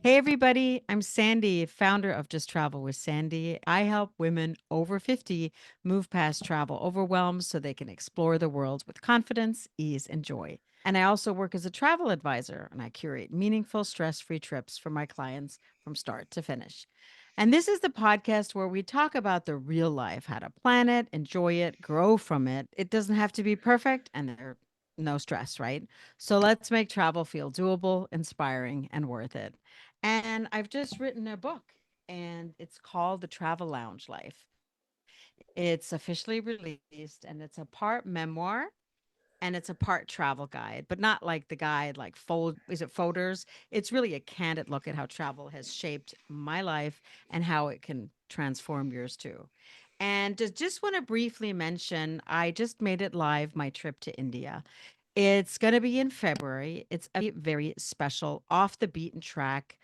Hey, everybody. I'm Sandy, founder of Just Travel with Sandy. I help women over 50 move past travel overwhelm so they can explore the world with confidence, ease, and joy. And I also work as a travel advisor and I curate meaningful, stress free trips for my clients from start to finish. And this is the podcast where we talk about the real life, how to plan it, enjoy it, grow from it. It doesn't have to be perfect and there's no stress, right? So let's make travel feel doable, inspiring, and worth it. And I've just written a book and it's called The Travel Lounge Life. It's officially released and it's a part memoir and it's a part travel guide, but not like the guide like folders. It's really a candid look at how travel has shaped my life and how it can transform yours too. And just want to briefly mention, I just made it live my trip to India. It's going to be in February. It's a very special, off the beaten track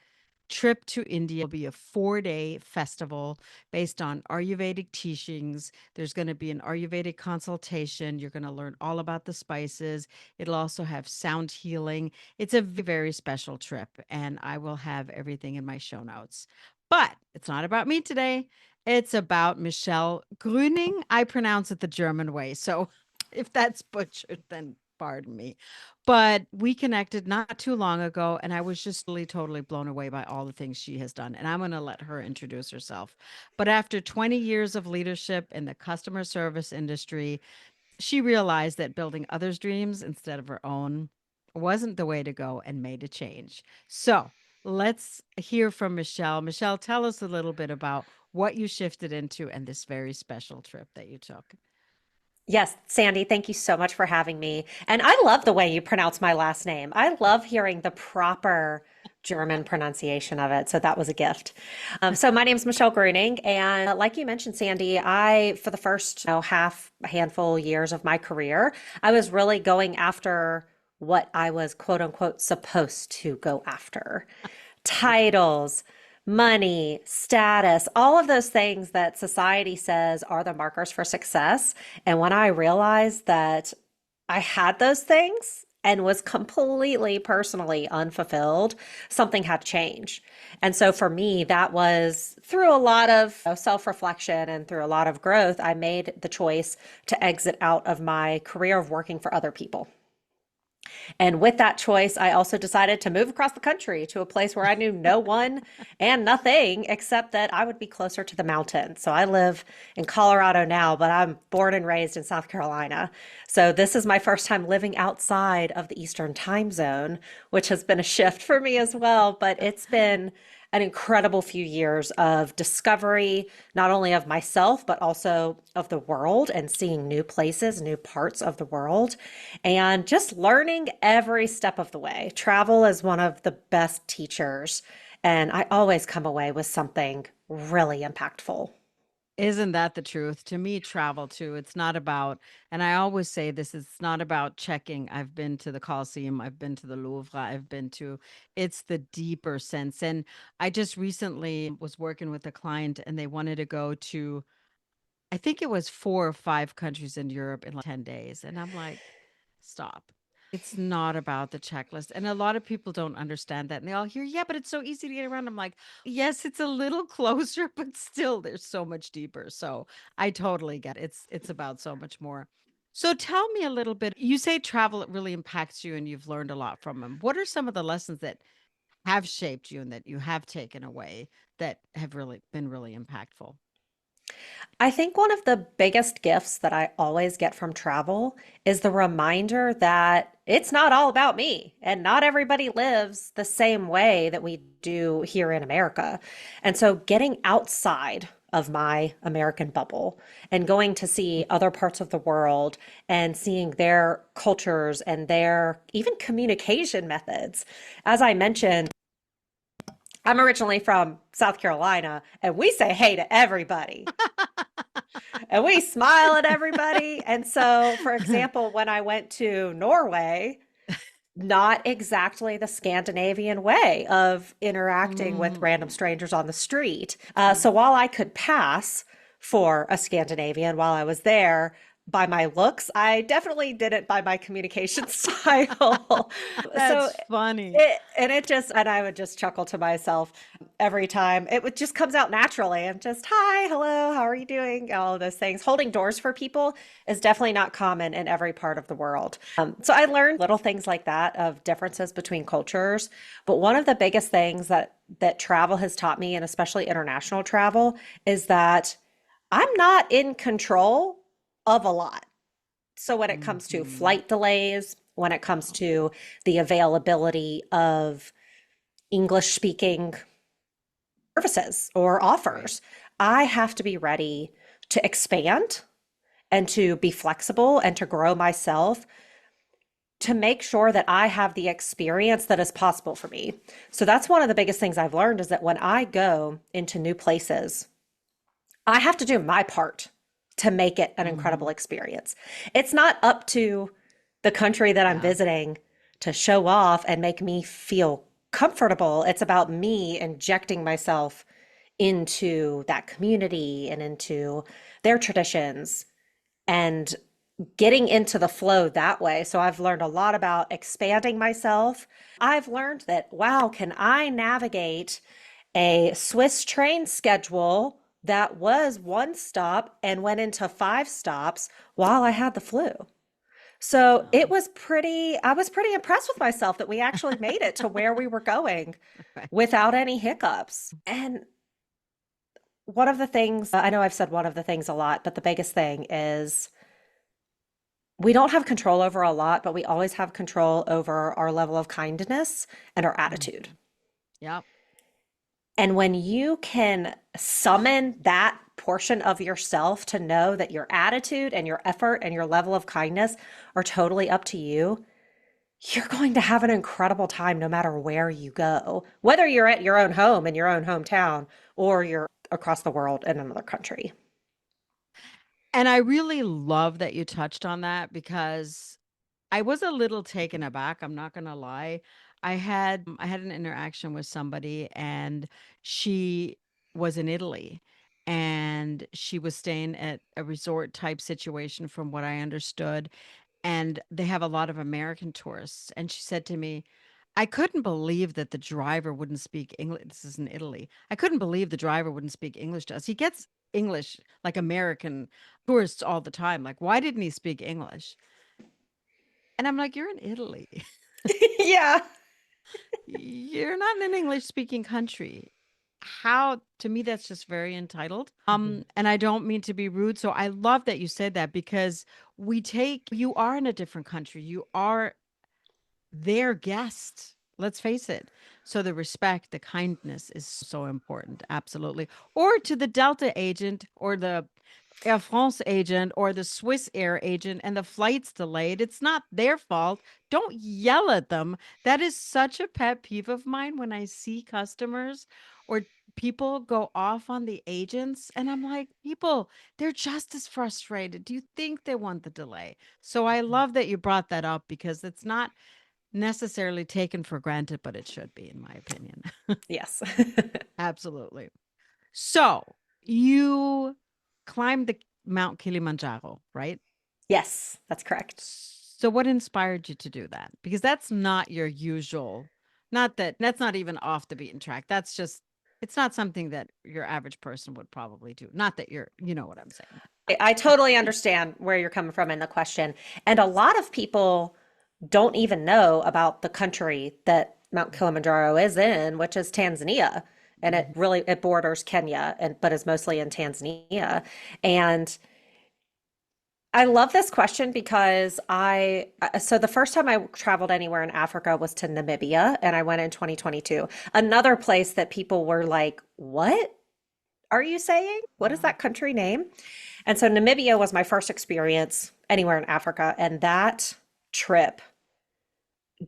trip to India. Will be a 4-day festival based on Ayurvedic teachings. There's going to be an Ayurvedic consultation. You're going to learn all about the spices. It'll also have sound healing. It's a very special trip, and I will have everything in my show notes. But it's not about me today. It's about Michelle Gruening. I pronounce it the German way. So if that's butchered, then pardon me. But we connected not too long ago, and I was just really totally blown away by all the things she has done. And I'm going to let her introduce herself. But after 20 years of leadership in the customer service industry, she realized that building others' dreams instead of her own wasn't the way to go and made a change. So let's hear from Michelle. Michelle, tell us a little bit about what you shifted into and this very special trip that you took. Yes, Sandy, thank you so much for having me. And I love the way you pronounce my last name. I love hearing the proper German pronunciation of it. So that was a gift. So my name is Michelle Gruening. And like you mentioned, Sandy, for the first handful years of my career, I was really going after what I was quote unquote supposed to go after. Okay. Titles, money, status, all of those things that society says are the markers for success. And when I realized that I had those things and was completely personally unfulfilled, something had to change. And so for me, that was through a lot of self reflection and through a lot of growth, I made the choice to exit out of my career of working for other people. And with that choice, I also decided to move across the country to a place where I knew no one and nothing except that I would be closer to the mountains. So I live in Colorado now, but I'm born and raised in South Carolina. So this is my first time living outside of the Eastern time zone, which has been a shift for me as well. But it's been an incredible few years of discovery, not only of myself, but also of the world and seeing new places, new parts of the world, and just learning every step of the way. Travel is one of the best teachers, and I always come away with something really impactful. Isn't that the truth? To me, travel too. It's not about, and I always say this, it's not about checking. I've been to the Colosseum, I've been to the Louvre, it's the deeper sense. And I just recently was working with a client and they wanted to go to, I think it was 4 or 5 countries in Europe in like 10 days. And I'm like, stop. It's not about the checklist. And a lot of people don't understand that. And they all hear, yeah, but it's so easy to get around. I'm like, yes, it's a little closer, but still there's so much deeper. So I totally get it. It's about so much more. So tell me a little bit. You say travel really impacts you and you've learned a lot from them. What are some of the lessons that have shaped you and that you have taken away that have really been really impactful? I think one of the biggest gifts that I always get from travel is the reminder that it's not all about me and not everybody lives the same way that we do here in America. And so getting outside of my American bubble and going to see other parts of the world and seeing their cultures and their even communication methods. As I mentioned, I'm originally from South Carolina and we say hey to everybody and we smile at everybody. And so, for example, when I went to Norway, not exactly the Scandinavian way of interacting with Mm, random strangers on the street. So mhm. while I could pass for a Scandinavian while I was there, by my looks. I definitely did it by my communication style. So That's funny. and I would just chuckle to myself every time. It would just comes out naturally. I'm just, hi, hello, how are you doing? All of those things. Holding doors for people is definitely not common in every part of the world. So I learned little things like that of differences between cultures. But one of the biggest things that travel has taught me, and especially international travel, is that I'm not in control of a lot. So when it comes to Mhm. flight delays, when it comes to the availability of English speaking services or Right. offers, I have to be ready to expand and to be flexible and to grow myself to make sure that I have the experience that is possible for me. So that's one of the biggest things I've learned is that when I go into new places, I have to do my part to make it an incredible Mhm. experience. It's not up to the country that I'm Yeah. visiting to show off and make me feel comfortable. It's about me injecting myself into that community and into their traditions and getting into the flow that way. So I've learned a lot about expanding myself. I've learned that, wow, can I navigate a Swiss train schedule that was one stop and went into five stops while I had the flu? So Yeah. I was pretty impressed with myself that we actually made it to where we were going Right. without any hiccups. And one of the things, I know I've said one of the things a lot, but the biggest thing is we don't have control over a lot, but we always have control over our level of kindness and our attitude. Mhm. Yep. And when you can summon that portion of yourself to know that your attitude and your effort and your level of kindness are totally up to you, you're going to have an incredible time no matter where you go, whether you're at your own home in your own hometown or you're across the world in another country. And I really love that you touched on that because I was a little taken aback, I'm not gonna lie. I had an interaction with somebody, and she was in Italy, and she was staying at a resort type situation from what I understood, and they have a lot of American tourists, and she said to me, "I couldn't believe that the driver wouldn't speak English." This is in Italy. "I couldn't believe the driver wouldn't speak English to us. He gets English like American tourists all the time. Like, why didn't he speak English?" And I'm like, "You're in Italy. Yeah. You're not in an English speaking country." How to me that's just very entitled. Mhm. And I don't mean to be rude. So I love that you said that because you are in a different country. You are their guest. Let's face it. So the respect, the kindness is so important. Absolutely. Or to the Delta agent or the Air France agent or the Swiss Air agent and the flight's delayed. It's not their fault. Don't yell at them. That is such a pet peeve of mine when I see customers or people go off on the agents. And I'm like, people, they're just as frustrated. Do you think they want the delay? So I love that you brought that up because it's not necessarily taken for granted, but it should be, in my opinion. Yes. Absolutely. So you climbed the Mount Kilimanjaro, right? Yes, that's correct. So what inspired you to do that? Because that's not your usual, not that that's not even off the beaten track. That's just, it's not something that your average person would probably do. Not that you're, you know what I'm saying. I totally understand where you're coming from in the question. And a lot of people don't even know about the country that Mount Kilimanjaro is in, which is Tanzania. And Mhm. it borders Kenya and but is mostly in Tanzania. And I love this question because so the first time I traveled anywhere in Africa was to Namibia and I went in 2022. Another place that people were like, "What are you saying? What is Wow. that country name?" And so Namibia was my first experience anywhere in Africa, and that trip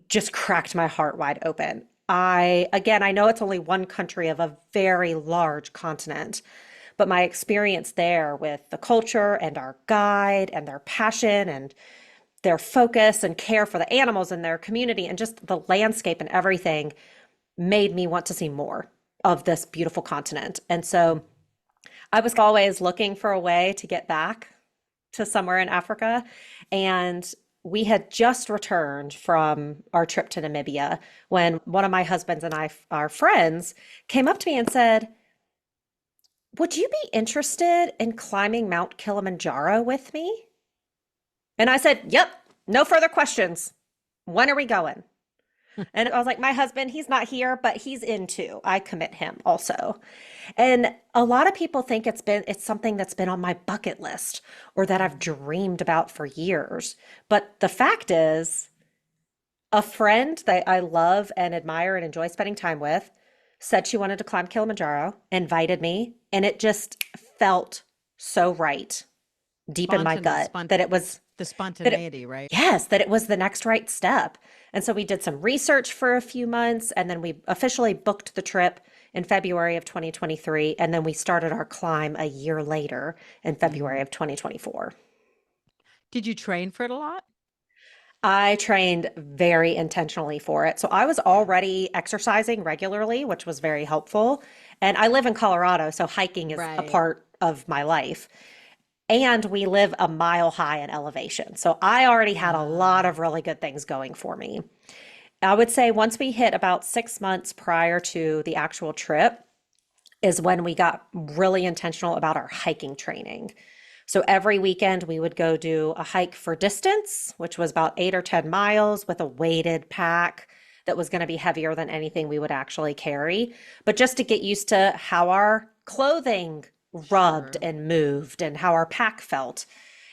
just cracked my heart wide open. Again, I know it's only one country of a very large continent, but my experience there with the culture and our guide and their passion and their focus and care for the animals in their community and just the landscape and everything made me want to see more of this beautiful continent. And so I was always looking for a way to get back to somewhere in Africa. And we had just returned from our trip to Namibia when one of my husbands and I, our friends, came up to me and said, "Would you be interested in climbing Mount Kilimanjaro with me?" And I said, "Yep, no further questions. When are we going?" And I was like, "My husband, he's not here, but he's into. I commit him also." And a lot of people think it's something that's been on my bucket list or that I've Mhm. dreamed about for years. But the fact is, a friend that I love and admire and enjoy spending time with said she wanted to climb Kilimanjaro, invited me, and it just felt so right deep in my gut that it was The that it, spontaneity, right? yes, that it was the next right step. And so we did some research for a few months and then we officially booked the trip in February of 2023. And then we started our climb a year later in February Mhm. of 2024. Did you train for it a lot? I trained very intentionally for it. So I was Yeah. already exercising regularly, which was very helpful. And I live in Colorado, so hiking is a Right. part of my life. And we live a mile high in elevation. So I already had a lot Ah. of really good things going for me. I would say once we hit about 6 months prior to the actual trip is when we got really intentional about our hiking training. So every weekend we would go do a hike for distance, which was about 8 or 10 miles with a weighted pack that was going to be heavier than anything we would actually carry. But just to get used to how our clothing rubbed Sure. and moved and how our pack felt.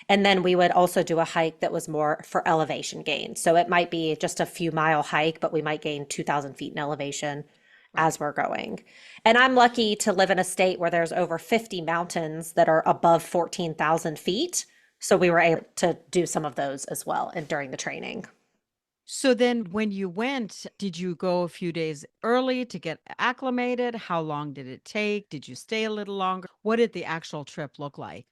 And then we would also do a hike that was more for elevation gain. So it might be just a few mile hike, but we might gain 2,000 feet in elevation Right. as we're going. And I'm lucky to live in a state where there's over 50 mountains that are above 14,000 feet. So we were able to do some of those as well and during the training. So then when you went, did you go a few days early to get acclimated? How long did it take? Did you stay a little longer? What did the actual trip look like?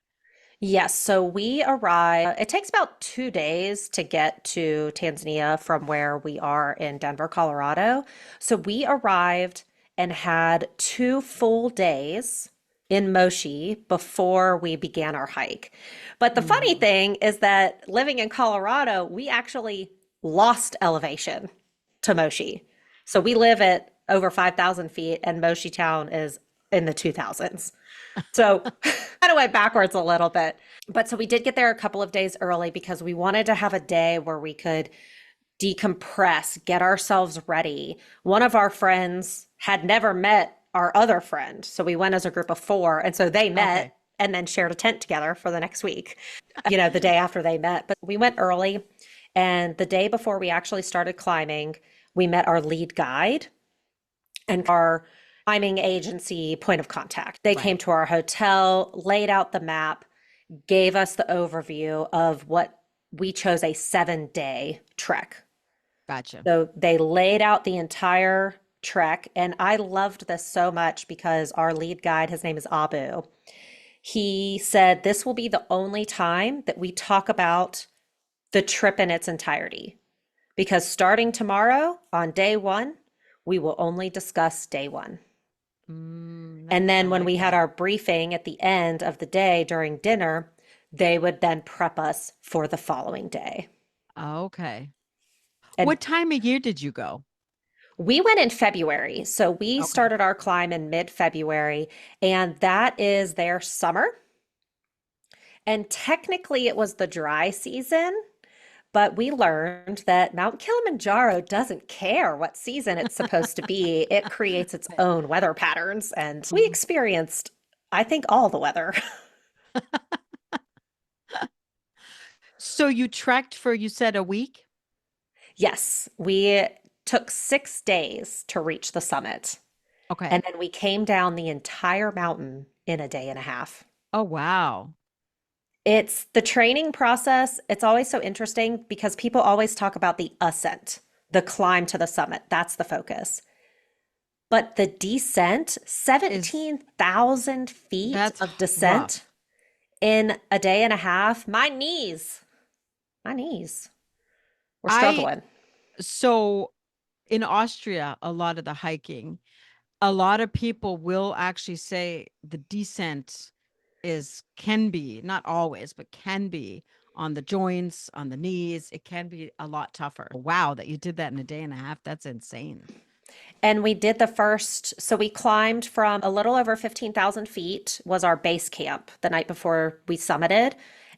Yes, so we arrive. It takes about 2 days to get to Tanzania from where we are in Denver, Colorado. So we arrived and had 2 full days in Moshi before we began our hike. But the funny Mhm. thing is that living in Colorado, we actually lost elevation to Moshi. So we live at over 5,000 feet, and Moshi town is in the 2000s. So kind of went backwards a little bit. But so we did get there a couple of days early because we wanted to have a day where we could decompress, get ourselves ready. One of our friends had never met our other friend. So we went as a group of four. And so they Okay. met and then shared a tent together for the next week, the day after they met. But we went early. And the day before we actually started climbing, we met our lead guide and our climbing agency point of contact. They came Right. to our hotel, laid out the map, gave us the overview of what we chose a 7 day trek. Gotcha. So they laid out the entire trek. And I loved this so much because our lead guide, his name is Abu, he said, "This will be the only time that we talk about the trip in its entirety. Because starting tomorrow on day one, we will only discuss day one." And I then when like we had that. our briefing at the end of the day during dinner, they would then prep us for the following day. Okay. And What time of year did you go? we went in February. So we Okay. started our climb in mid-February, and that is their summer. And technically, it was the dry season, but we learned that Mount Kilimanjaro doesn't care what season it's supposed to be. It creates its Right. own weather patterns. And we Mhm. experienced, I think, all the weather. So you trekked for, you said, a week? Yes, we took 6 days to reach the summit. Okay. And then we came down the entire mountain in a day and a half. Oh, wow. It's the training process. It's always so interesting because people always talk about the ascent, the climb to the summit. That's the focus. But the descent, Is 17,000 feet That's of descent rough. in a day and a half, my knees were I struggling. so in Austria, a lot of the hiking, a lot of people will actually say the descent is can be, not always, but can be on the joints, on the knees. It can be a lot tougher. Wow, that you did that in a day and a half. That's insane. And we did the first, so we climbed from a little over 15,000 feet was our base camp the night before we summited.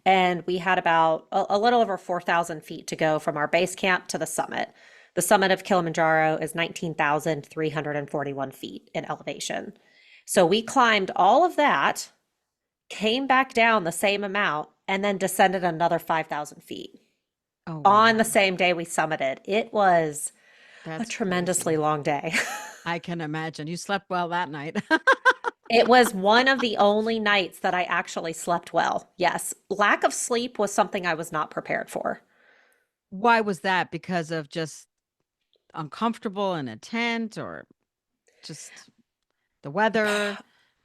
And we had about a little over 4,000 feet to go from our base camp to the summit. The summit of Kilimanjaro is 19,341 feet in elevation. So we climbed all of that, came back down the same amount, and then descended another 5,000 feet Oh, on the wow. same day we summited. It was a That's tremendously crazy. long day. I can imagine. You slept well that night. It was one of the only nights that I actually slept well. Yes, lack of sleep was something I was not prepared for. Why was that? Because of just uncomfortable in a tent or just the weather?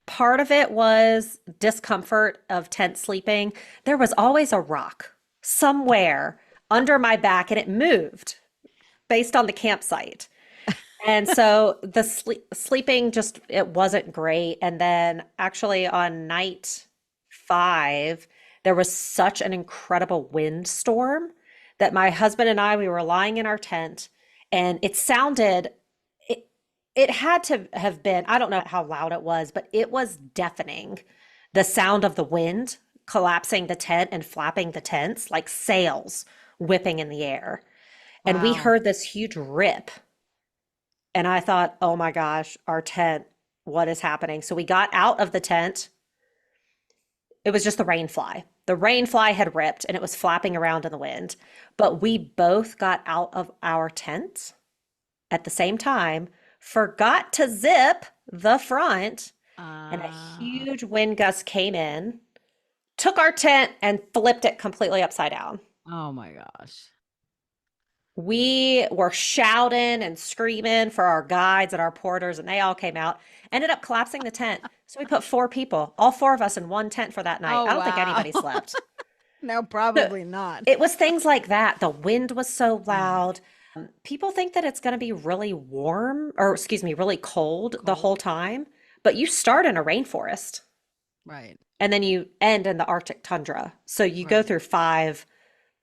Part of it was discomfort of tent sleeping. There was always a rock somewhere under my back and it moved based on the campsite. And so the sleeping just it wasn't great. And then actually on night 5, there was such an incredible windstorm that my husband and I we were lying in our tent and it sounded it it had to have been I don't know how loud it was, but it was deafening. The sound of the wind collapsing the tent and flapping the tents like sails whipping in the air. And we Wow. heard this huge rip and I thought, oh my gosh, our tent, what is happening? So we got out of the tent. It was just the rain fly. The rain fly had ripped and it was flapping around in the wind. But we both got out of our tents at the same time, forgot to zip the front, and a Uh, huge wind gust came in, took our tent, and flipped it completely upside down. oh my gosh. We were shouting and screaming for our guides and our porters, and they all came out. Ended up collapsing the tent. So we put 4 people, all 4 of us in one tent for that night. Oh, I don't think wow. anybody slept. No, So probably not. it was things like that. The wind was so Mm, loud. People think that it's going to be really warm, or excuse me, really cold the whole cold. time, but you start in a rainforest Right. and then you end in the Arctic tundra. So you go Right. through 5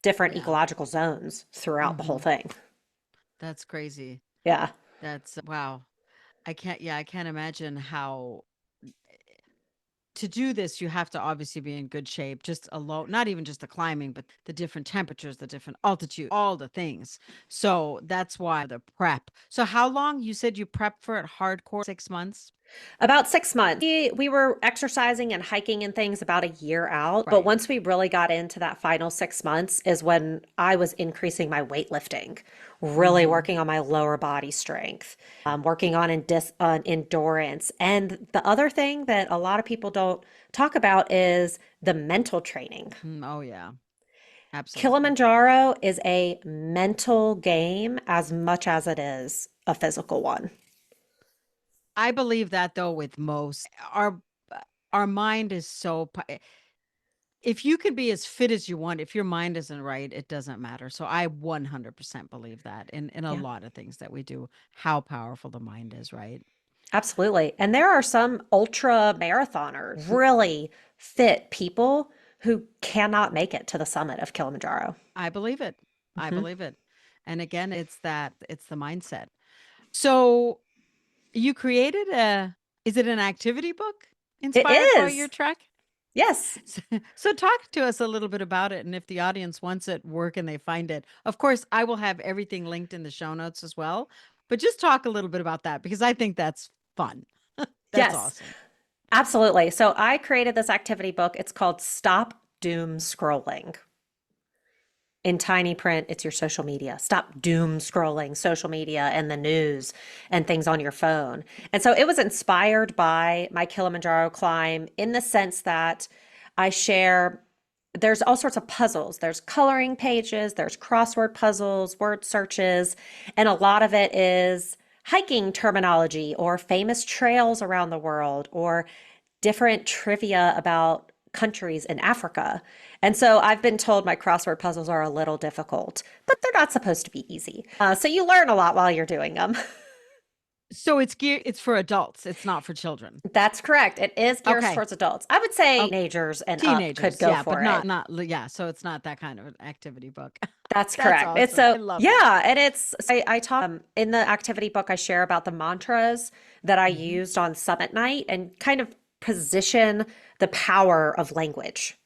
different Yeah. ecological zones throughout the whole Hmm. thing. That's crazy. Yeah. That's wow. I can't imagine how to do this, you have to obviously be in good shape, just alone, not even just the climbing, but the different temperatures, the different altitude, all the things. So that's why the prep. So how long you said you prepped for it hardcore? 6 months? About 6 months. We were exercising and hiking and things about a year out. But Right. once we really got into that final 6 months is when I was increasing my weightlifting, really Hmm. working on my lower body strength, working on endurance. And the other thing that a lot of people don't talk about is the mental training. Oh yeah, absolutely. Kilimanjaro is a mental game as much as it is a physical one. I believe that though with most our mind is if you can be as fit as you want, if your mind isn't right, it doesn't matter. So I 100% believe that in a Yeah. lot of things that we do, how powerful the mind is, right? Absolutely. And there are some ultra marathoners, really fit people who cannot make it to the summit of Kilimanjaro. I believe it. I Mhm. believe it. And again, it's the mindset. So you created is it an activity book It inspired by your is. trek? Yes. So talk to us a little bit about it. And if the audience wants it, where can they find it? Of course, I will have everything linked in the show notes as well. But just talk a little bit about that because I think that's fun. That's Yes. awesome. Absolutely. So I created this activity book. It's called Stop Doom Scrolling. In tiny print, it's your social media. Stop doom scrolling social media and the news and things on your phone. And so it was inspired by my Kilimanjaro climb in the sense that I share, there's all sorts of puzzles. There's coloring pages, there's crossword puzzles, word searches, and a lot of it is hiking terminology or famous trails around the world or different trivia about countries in Africa. And so I've been told my crossword puzzles are a little difficult, but they're not supposed to be easy. So you learn a lot while you're doing them. So it's for adults. It's not for children. That's correct. It is geared Okay. towards adults. I would say Oh, teenagers and up could teenagers. go Yeah, but for it. yeah, so it's not that kind of an activity book. That's That's correct. It's awesome. so, I love that. yeah, and I talk in the activity book, I share about the mantras that I Mhm. used on summit night and kind of position the power of language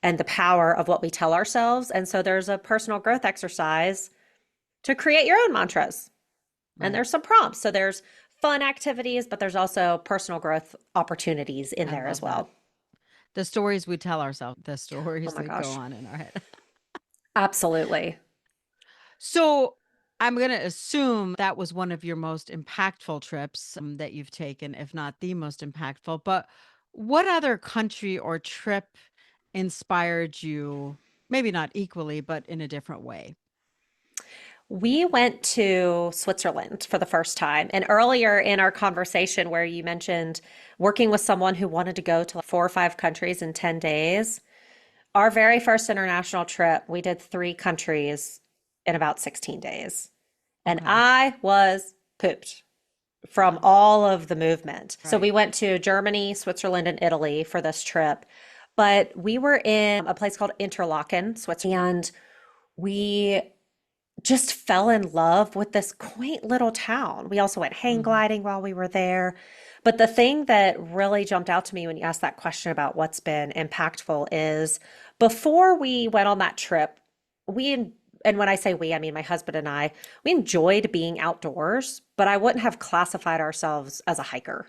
and the power of what we tell ourselves. And so there's a personal growth exercise to create your own mantras. And Right. there's some prompts. So there's fun activities, but there's also personal growth opportunities in I there as love that. well. The stories we tell ourselves, the Oh stories my that go gosh. on in our head. Absolutely. So I'm going to assume that was one of your most impactful trips that you've taken, if not the most impactful. But what other country or trip inspired you? Maybe not equally, but in a different way. We went to Switzerland for the first time. And earlier in our conversation, where you mentioned working with someone who wanted to go to like 4 or 5 countries in 10 days, our very first international trip, we did 3 countries in about 16 days. And Okay. I was pooped from Wow. all of the movement. So we Right. went to Germany, Switzerland, and Italy for this trip. But we were in a place called Interlaken, Switzerland, and we just fell in love with this quaint little town. We also went hang Hmm. gliding while we were there. But the thing that really jumped out to me when you asked that question about what's been impactful is before we went on that trip, we, and when I say we, I mean my husband and I, we enjoyed being outdoors, but I wouldn't have classified ourselves as a hiker.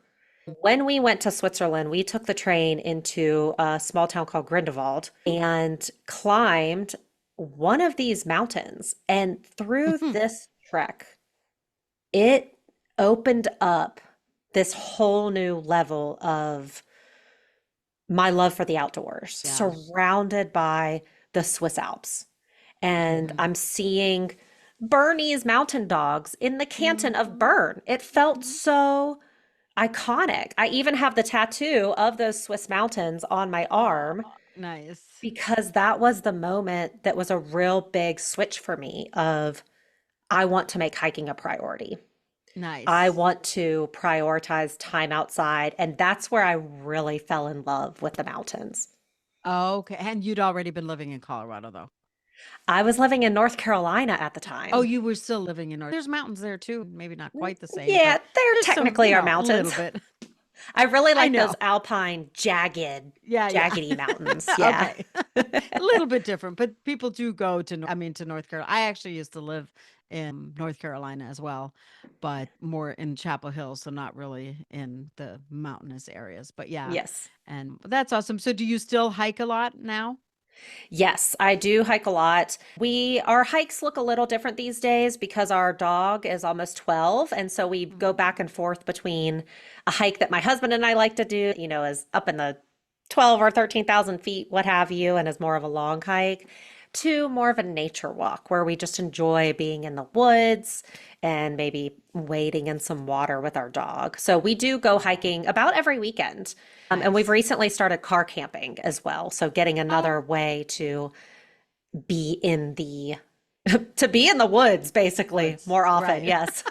When we went to Switzerland, we took the train into a small town called Grindelwald and climbed one of these mountains. And through this trek, it opened up this whole new level of my love for the outdoors, Yeah. surrounded by the Swiss Alps. And Hmm. I'm seeing Bernese mountain dogs in the canton of Hmm. Bern. It felt so iconic. I even have the tattoo of those Swiss mountains on my Oh, arm nice. because that was the moment that was a real big switch for me of I want to make hiking a priority. I Nice. want to prioritize time outside, and that's where I really fell in love with the mountains. Okay. And you'd already been living in Colorado, though. I was living in North Carolina at the Oh, time. you were still living in North. There's mountains there too. Maybe not quite the same, Yeah, but they're there's some, technically our a little mountains. bit. I really I like those know. alpine, jagged, Yeah, yeah. jaggedy mountains. Yeah. Okay. A little bit different, but people do go to, I mean, to North Carolina. I actually used to live in North Carolina as well, but more in Chapel Hill, so not really in the mountainous areas. But yeah, Yes. and that's awesome. So do you still hike a lot now? Yes, I do hike a lot. Our hikes look a little different these days because our dog is almost 12. And so we go Mhm. back and forth between a hike that my husband and I like to do, is up in the 12 or 13,000 feet, what have you, and is more of a long hike, to more of a nature walk where we just enjoy being in the woods and maybe wading in some water with our dog. So we do go Oh, hiking about every weekend. And we've nice. recently started car camping as well. So getting another Oh, way to be in the to be in the woods basically woods. more often. Right. Yes.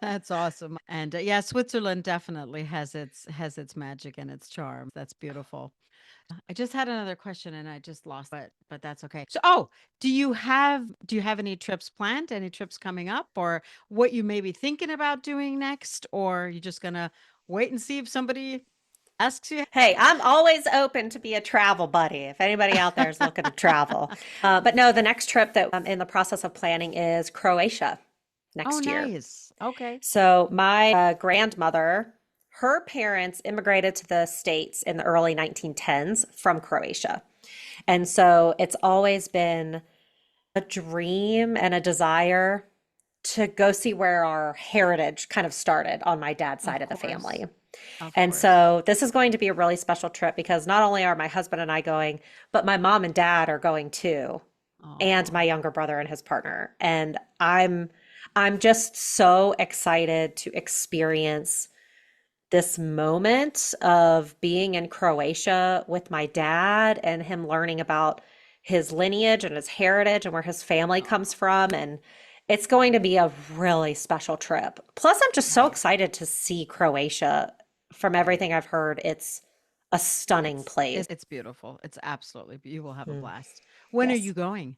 That's awesome. And yeah, Switzerland definitely has its magic and its charm. That's beautiful. I just had another question and I just lost it, but that's okay. So, do you have any trips planned? Any trips coming up or what you may be thinking about doing next or you just going to wait and see if somebody asks you? Hey, I'm always open to be a travel buddy if anybody out there is looking to travel. But no, the next trip that I'm in the process of planning is Croatia Oh, next year. nice. Okay. So my grandmother, her parents immigrated to the States in the early 1910s from Croatia. And so it's always been a dream and a desire to go see where our heritage kind of started on my dad's side Of of the course. family. Of And course. so this is going to be a really special trip because not only are my husband and I going, but my mom and dad are going too, and Oh, my younger brother and his partner. And I'm just so excited to experience this moment of being in Croatia with my dad and him learning about his lineage and his heritage and where his family comes oh, from. And It's going to be a really special trip. Plus, I'm just so Right, excited to see Croatia. From right. everything I've heard, it's a stunning place. It's beautiful. It's absolutely you will have a Mm, blast. When are you yes. going?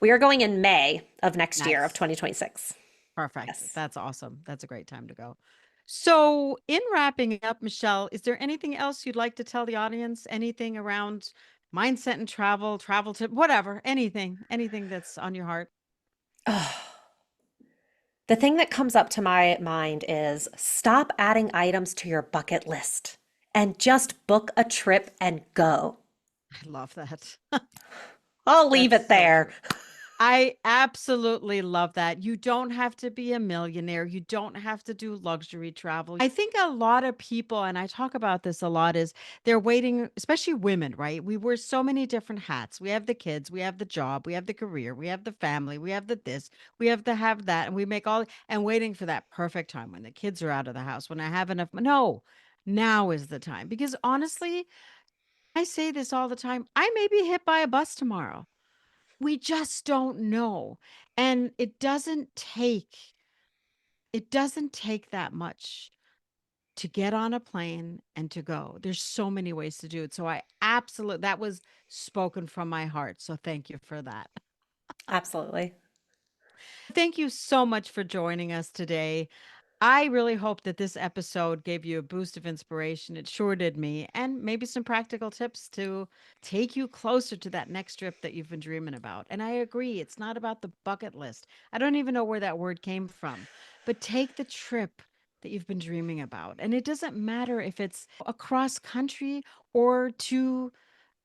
We are going in May of next year of Nice. 2026. Perfect. Yes. That's awesome. That's a great time to go. So, in wrapping up, Michelle, is there anything else you'd like to tell the audience? Anything around mindset and travel, travel tip, whatever, anything that's on your heart? Oh, the thing that comes up to my mind is stop adding items to your bucket list and just book a trip and go. I love that. I'll leave That's it so there. true. I absolutely love that. You don't have to be a millionaire. You don't have to do luxury travel. I think a lot of people, and I talk about this a lot, is they're waiting, especially women, right? We wear so many different hats. We have the kids, we have the job, we have the career, we have the family, we have the this, we have to have that. And we make all, and waiting for that perfect time when the kids are out of the house, when I have enough. No, now is the time. Because honestly, I say this all the time. I may be hit by a bus tomorrow. We just don't know. And it doesn't take that much to get on a plane and to go. There's so many ways to do it. So I absolutely that was spoken from my heart. So thank you for that. Absolutely. Thank you so much for joining us today. I really hope that this episode gave you a boost of inspiration. It sure did me, and maybe some practical tips to take you closer to that next trip that you've been dreaming about. And I agree, it's not about the bucket list. I don't even know where that word came from, but take the trip that you've been dreaming about. And it doesn't matter if it's across country or to,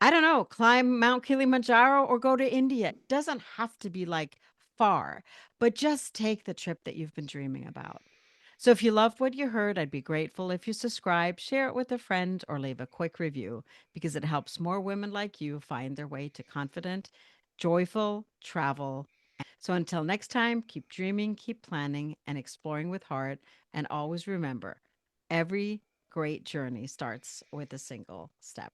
I don't know, climb Mount Kilimanjaro or go to India. It doesn't have to be like far, but just take the trip that you've been dreaming about. So if you loved what you heard, I'd be grateful if you subscribe, share it with a friend, or leave a quick review because it helps more women like you find their way to confident, joyful travel. So until next time, keep dreaming, keep planning, and exploring with heart. And always remember every great journey starts with a single step.